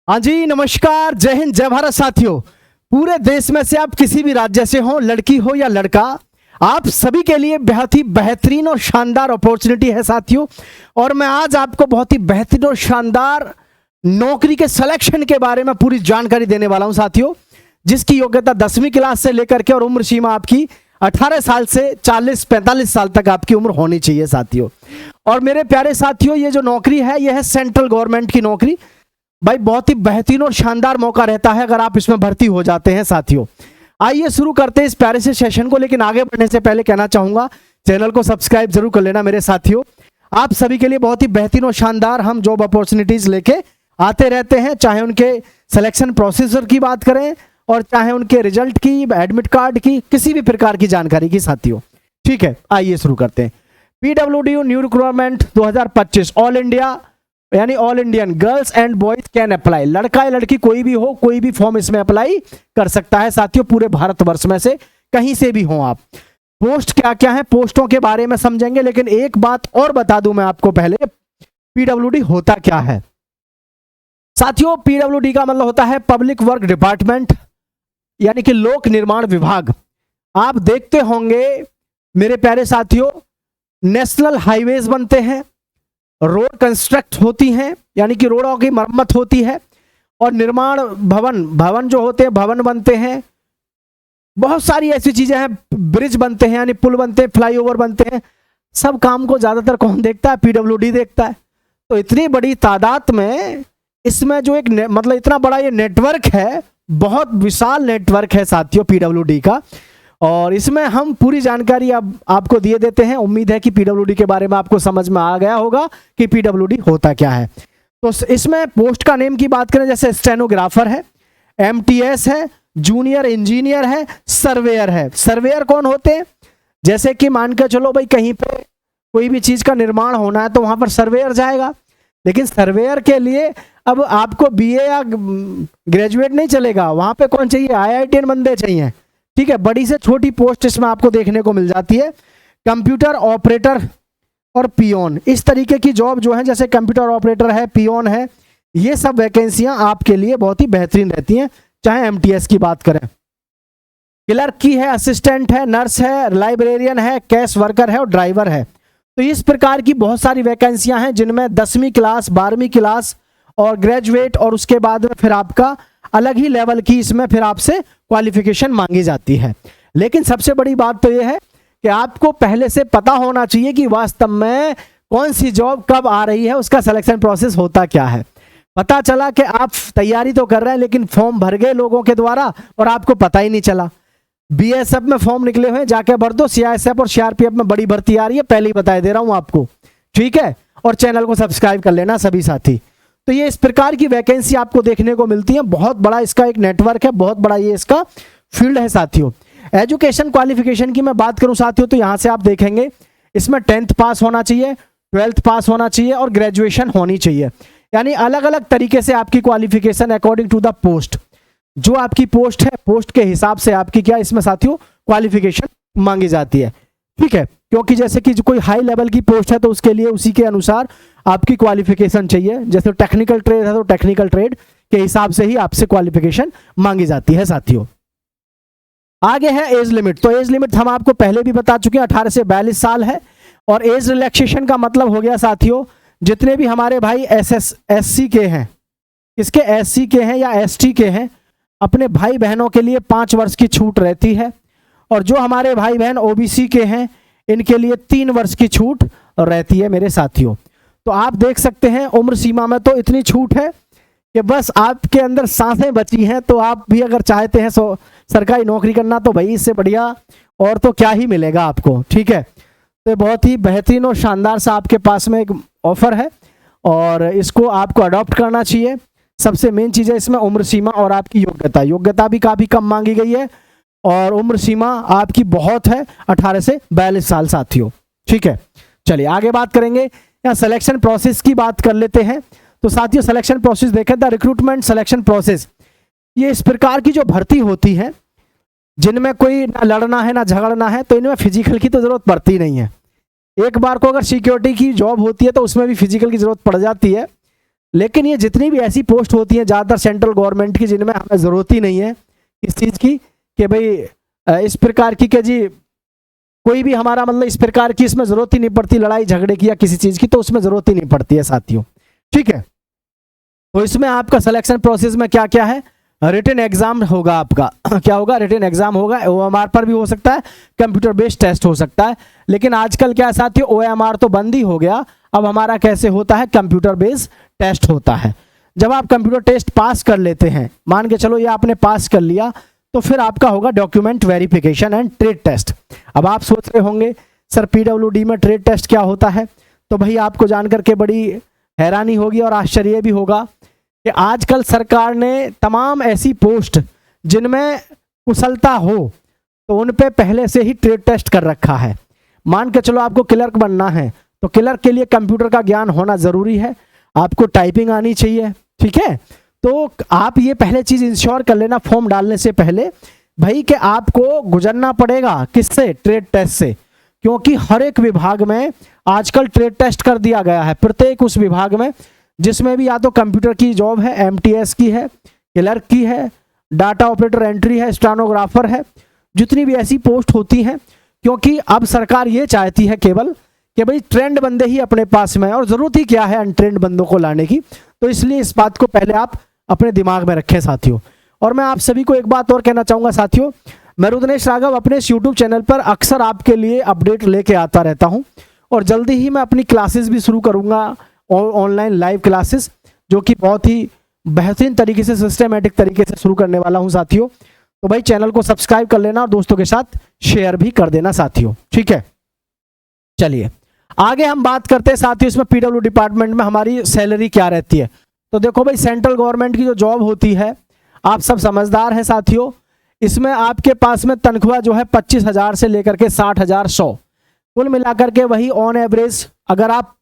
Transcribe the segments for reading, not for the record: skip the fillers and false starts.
हाँ जी, नमस्कार, जय हिंद, जय भारत साथियों। पूरे देश में से आप किसी भी राज्य से हो, लड़की हो या लड़का, आप सभी के लिए बहुत ही बेहतरीन और शानदार अपॉर्चुनिटी है साथियों। और मैं आज आपको बहुत ही बेहतरीन और शानदार नौकरी के सिलेक्शन के बारे में पूरी जानकारी देने वाला हूं साथियों, जिसकी योग्यता 10वीं क्लास से लेकर के और उम्र सीमा आपकी 18 साल से 40-45 साल तक आपकी उम्र होनी चाहिए साथियों। और मेरे प्यारे साथियों, ये जो नौकरी है यह है सेंट्रल गवर्नमेंट की नौकरी। भाई बहुत ही बेहतरीन और शानदार मौका रहता है अगर आप इसमें भर्ती हो जाते हैं साथियों। आइए शुरू करते हैं इस प्यारे से सेशन को, लेकिन आगे बढ़ने से पहले कहना चाहूंगा चैनल को सब्सक्राइब जरूर कर लेना मेरे साथियों। आप सभी के लिए बहुत ही बेहतरीन और शानदार हम जॉब अपॉर्चुनिटीज लेके आते रहते हैं, चाहे उनके सिलेक्शन प्रोसीजर की बात करें और चाहे उनके रिजल्ट की, एडमिट कार्ड की, किसी भी प्रकार की जानकारी की साथियों। ठीक है, आइए शुरू करते हैं। PWD new recruitment 2025 all India यानी all Indian girls and boys can apply. लड़का या लड़की कोई भी हो, कोई भी फॉर्म इसमें अप्लाई कर सकता है साथियों, पूरे भारतवर्ष में से कहीं से भी हो आप। पोस्ट क्या क्या है, पोस्टों के बारे में समझेंगे, लेकिन एक बात और बता दूं मैं आपको पहले, PWD होता क्या है साथियों। PWD का मतलब होता है पब्लिक वर्क डिपार्टमेंट, यानी कि लोक निर्माण विभाग। आप देखते होंगे मेरे प्यारे साथियों, नेशनल हाईवेज बनते हैं, रोड कंस्ट्रक्ट होती हैं, यानी कि रोडों की मरम्मत होती है, और निर्माण भवन जो होते हैं भवन बनते हैं। बहुत सारी ऐसी चीजें हैं, ब्रिज बनते हैं यानी पुल बनते हैं, फ्लाईओवर बनते हैं। सब काम को ज्यादातर कौन देखता है? PWD देखता है। तो इतनी बड़ी तादाद में इसमें जो एक मतलब इतना बड़ा ये नेटवर्क है, बहुत विशाल नेटवर्क है साथियों PWD का, और इसमें हम पूरी जानकारी अब आपको दिए देते हैं। उम्मीद है कि PWD के बारे में आपको समझ में आ गया होगा कि PWD होता क्या है। तो इसमें पोस्ट का नेम की बात करें, जैसे स्टेनोग्राफर है, MTS है, जूनियर इंजीनियर है, सर्वेयर है। सर्वेयर कौन होते हैं? जैसे कि मान के चलो भाई कहीं पे कोई भी चीज का निर्माण होना है तो वहां पर सर्वेयर जाएगा, लेकिन सर्वेयर के लिए अब आपको BA या ग्रेजुएट नहीं चलेगा, वहां पे कौन चाहिए? IITian बंदे चाहिए। ठीक है, बड़ी से छोटी पोस्ट इसमें आपको देखने को मिल जाती है। कंप्यूटर ऑपरेटर और पियोन, इस तरीके की जॉब जो है, जैसे कंप्यूटर ऑपरेटर है, पियोन है, ये सब वैकेंसियां आपके लिए बहुत ही बेहतरीन रहती हैं, चाहे MTS की बात करें। क्लर्क की है, असिस्टेंट है, नर्स है, लाइब्रेरियन है, कैश वर्कर है और ड्राइवर है। तो इस प्रकार की बहुत सारी वैकेंसियां हैं, जिनमें 10वीं क्लास, 12वीं क्लास और ग्रेजुएट, और उसके बाद में फिर आपका अलग ही लेवल की इसमें फिर आपसे क्वालिफिकेशन मांगी जाती है। लेकिन सबसे बड़ी बात तो यह है कि आपको पहले से पता होना चाहिए कि वास्तव में कौन सी जॉब कब आ रही है, उसका सिलेक्शन प्रोसेस होता क्या है। पता चला कि आप तैयारी तो कर रहे हैं, लेकिन फॉर्म भर गए लोगों के द्वारा और आपको पता ही नहीं चला। BSF में फॉर्म निकले हुए, जाके भर दो। CISF और CRPF में बड़ी भर्ती आ रही है, पहले ही बता दे रहा हूं आपको। ठीक है, और चैनल को सब्सक्राइब कर लेना सभी साथी। तो ये इस प्रकार की वैकेंसी आपको देखने को मिलती है। बहुत बड़ा इसका एक नेटवर्क है, बहुत बड़ा ये इसका फील्ड है साथियों। एजुकेशन क्वालिफिकेशन की मैं बात करूं साथियों, तो यहां से आप देखेंगे इसमें 10th पास होना चाहिए, 12th पास होना चाहिए और ग्रेजुएशन होनी चाहिए। यानी अलग अलग तरीके से आपकी qualification according to the post, जो आपकी पोस्ट है, पोस्ट के हिसाब से आपकी क्या इसमें साथियों क्वालिफिकेशन मांगी जाती है। ठीक है, क्योंकि जैसे कि जो कोई हाई लेवल की पोस्ट है तो उसके लिए उसी के अनुसार आपकी क्वालिफिकेशन चाहिए। जैसे टेक्निकल ट्रेड है तो टेक्निकल ट्रेड के हिसाब से ही आपसे क्वालिफिकेशन मांगी जाती है साथियों। आगे है एज लिमिट। तो एज लिमिट हम आपको पहले भी बता चुके हैं, 18 से 42 साल है। और एज रिलैक्सेशन का मतलब हो गया साथियों, जितने भी हमारे भाई SC के हैं, इसके SC के हैं या ST के हैं, अपने भाई बहनों के लिए 5 वर्ष की छूट रहती है। और जो हमारे भाई बहन OBC के हैं, इनके लिए 3 वर्ष की छूट रहती है मेरे साथियों। तो आप देख सकते हैं उम्र सीमा में तो इतनी छूट है कि बस आपके अंदर सांसें बची हैं। तो आप भी अगर चाहते हैं सरकारी नौकरी करना, तो भाई इससे बढ़िया और तो क्या ही मिलेगा आपको। ठीक है, तो बहुत ही बेहतरीन और शानदार सा आपके पास में एक ऑफर है और इसको आपको अडॉप्ट करना चाहिए। सबसे मेन चीज़ है इसमें उम्र सीमा और आपकी योग्यता। योग्यता भी काफ़ी कम मांगी गई है और उम्र सीमा आपकी बहुत है, 18 से 42 साल साथियों। ठीक है, चलिए आगे बात करेंगे। यहाँ सिलेक्शन प्रोसेस की बात कर लेते हैं। तो साथियों सिलेक्शन प्रोसेस देखें, द रिक्रूटमेंट सिलेक्शन प्रोसेस, ये इस प्रकार की जो भर्ती होती है जिनमें कोई ना लड़ना है ना झगड़ना है, तो इनमें फिजिकल की तो जरूरत पड़ती नहीं है। एक बार को अगर सिक्योरिटी की जॉब होती है तो उसमें भी फिजिकल की जरूरत पड़ जाती है, लेकिन ये जितनी भी ऐसी पोस्ट होती हैं ज़्यादातर सेंट्रल गवर्नमेंट की, जिनमें हमें ज़रूरत ही नहीं है इस चीज़ की कि भाई इस प्रकार की कि जी कोई भी हमारा मतलब इस प्रकार की इसमें ज़रूरत ही नहीं पड़ती लड़ाई झगड़े की या किसी चीज़ की, तो उसमें ज़रूरत ही नहीं पड़ती है साथियों। ठीक है, तो इसमें आपका सिलेक्शन प्रोसेस में क्या क्या है, रिटन एग्जाम होगा आपका क्या होगा, रिटन एग्जाम होगा। OMR पर भी हो सकता है, कंप्यूटर बेस्ड टेस्ट हो सकता है, लेकिन आजकल क्या साथियों OMR तो बंद ही हो गया। अब हमारा कैसे होता है, कंप्यूटर बेस्ड टेस्ट होता है। जब आप कंप्यूटर टेस्ट पास कर लेते हैं, मान के चलो ये आपने पास कर लिया, तो फिर आपका होगा document verification and trade test. अब आप सोच रहे होंगे सर PWD में ट्रेड टेस्ट क्या होता है, तो भाई आपको जानकर के बड़ी हैरानी होगी और आश्चर्य भी होगा कि आजकल सरकार ने तमाम ऐसी पोस्ट जिनमें कुशलता हो तो उन पे पहले से ही ट्रेड टेस्ट कर रखा है। मान के चलो आपको क्लर्क बनना है, तो क्लर्क के लिए कंप्यूटर का ज्ञान होना ज़रूरी है, आपको टाइपिंग आनी चाहिए। ठीक है, तो आप ये पहले चीज़ इंश्योर कर लेना फॉर्म डालने से पहले भाई कि आपको गुजरना पड़ेगा किससे, ट्रेड टेस्ट से, क्योंकि हर एक विभाग में आजकल ट्रेड टेस्ट कर दिया गया है। प्रत्येक उस विभाग में जिसमें भी या तो कंप्यूटर की जॉब है, MTS की है, क्लर्क की है, डाटा ऑपरेटर एंट्री है, स्टेनोग्राफर है, जितनी भी ऐसी पोस्ट होती हैं, क्योंकि अब सरकार ये चाहती है केवल कि भाई ट्रेंड बंदे ही अपने पास में है, और ज़रूरत ही क्या है अनट्रेंड बंदों को लाने की। तो इसलिए इस बात को पहले आप अपने दिमाग में रखें साथियों। और मैं आप सभी को एक बात और कहना चाहूँगा साथियों, मैं रुद्रनेश राघव अपने इस यूट्यूब चैनल पर अक्सर आपके लिए अपडेट लेके आता रहता हूँ, और जल्दी ही मैं अपनी क्लासेस भी शुरू करूँगा, ऑनलाइन लाइव क्लासेस, जो कि बहुत ही बेहतरीन तरीके से सिस्टमेटिक तरीके से शुरू करने वाला हूँ साथियों। तो भाई चैनल को सब्सक्राइब कर लेना और दोस्तों के साथ शेयर भी कर देना साथियों। ठीक है, चलिए आगे हम बात करते हैं साथियों, इसमें PW डिपार्टमेंट में हमारी सैलरी क्या रहती है। तो देखो भाई, सेंट्रल गवर्नमेंट की जो जॉब होती है, आप सब समझदार हैं साथियों, इसमें आपके पास में तनख्वाह जो है 25,000 से लेकर के 60,100 कुल मिलाकर के वही ऑन एवरेज। अगर आप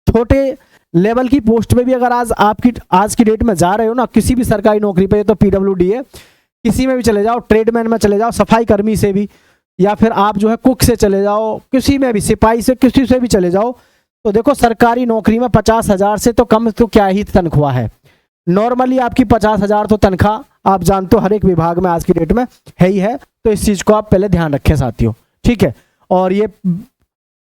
छोटे लेवल की पोस्ट में भी अगर आज की डेट में जा रहे हो ना किसी भी सरकारी नौकरी पे, तो PWD है, किसी में भी चले जाओ, ट्रेडमैन में चले जाओ, सफाई कर्मी से भी, या फिर आप जो है कुक से चले जाओ, किसी में भी, सिपाही से, किसी से भी चले जाओ, तो देखो सरकारी नौकरी में 50,000 से तो कम तो क्या ही तनख्वाह है। नॉर्मली आपकी 50,000 तो तनख्वाह आप जानते हो हर एक विभाग में आज की डेट में है ही है। तो इस चीज़ को आप पहले ध्यान रखें साथियों। ठीक है,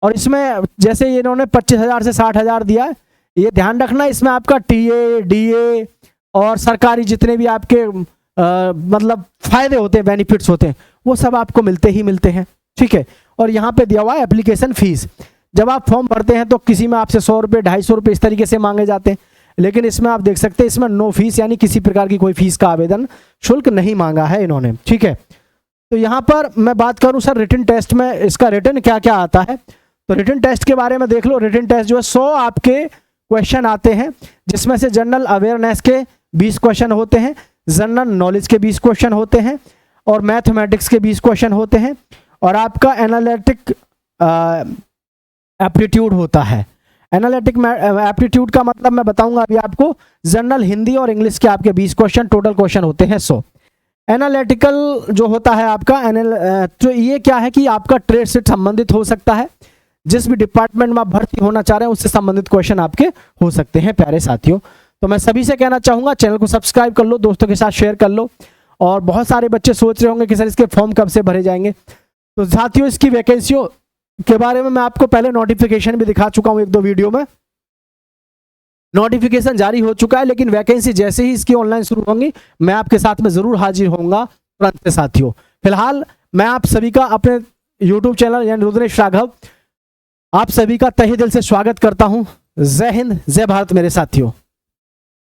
और इसमें जैसे इन्होंने 25,000 से 60,000 दिया है, ये ध्यान रखना इसमें आपका TA, DA और सरकारी जितने भी आपके मतलब फायदे होते हैं, बेनिफिट्स होते हैं, वो सब आपको मिलते ही मिलते हैं। ठीक है, और यहाँ पे दिया हुआ है एप्लीकेशन फीस। जब आप फॉर्म भरते हैं तो किसी में आपसे 100 रुपये, 250 रुपये इस तरीके से मांगे जाते हैं, लेकिन इसमें आप देख सकते हैं इसमें नो फीस, यानी किसी प्रकार की कोई फीस का आवेदन शुल्क नहीं मांगा है इन्होंने। ठीक है, तो यहाँ पर मैं बात करूँ सर रिटन टेस्ट में इसका रिटन क्या क्या आता है, तो रिटन टेस्ट के बारे में देख लो। रिटन टेस्ट जो है 100 आपके क्वेश्चन आते हैं, जिसमें से जनरल अवेयरनेस के 20 क्वेश्चन होते हैं, जनरल नॉलेज के 20 क्वेश्चन होते हैं, और मैथमेटिक्स के 20 क्वेश्चन होते हैं, और आपका एनालिटिक एप्टीट्यूड होता है। एनालिटिक एप्टीट्यूड का मतलब मैं बताऊंगा अभी आपको। जनरल हिंदी और इंग्लिश के आपके 20 क्वेश्चन, टोटल क्वेश्चन होते हैं 100। एनालिटिकल जो होता है आपका तो ये क्या है कि आपका ट्रेड से संबंधित हो सकता है, जिस भी डिपार्टमेंट में आप भर्ती होना चाह रहे हैं उससे संबंधित क्वेश्चन आपके हो सकते हैं प्यारे साथियों। तो मैं सभी से कहना चाहूँगा चैनल को सब्सक्राइब कर लो, दोस्तों के साथ शेयर कर लो। और बहुत सारे बच्चे सोच रहे होंगे कि सर इसके फॉर्म कब से भरे जाएंगे, तो साथियों इसकी वैकेंसियों के बारे में मैं आपको पहले नोटिफिकेशन भी दिखा चुका हूँ, 1-2 वीडियो में नोटिफिकेशन जारी हो चुका है, लेकिन वैकेंसी जैसे ही इसकी ऑनलाइन शुरू होंगी मैं आपके साथ में ज़रूर हाजिर होऊंगा तुरंत से साथियों। फिलहाल मैं आप सभी का अपने यूट्यूब चैनल यानी रुद्रनेश राघव आप सभी का तहे दिल से स्वागत करता हूँ। जय हिंद, जय भारत मेरे साथियों।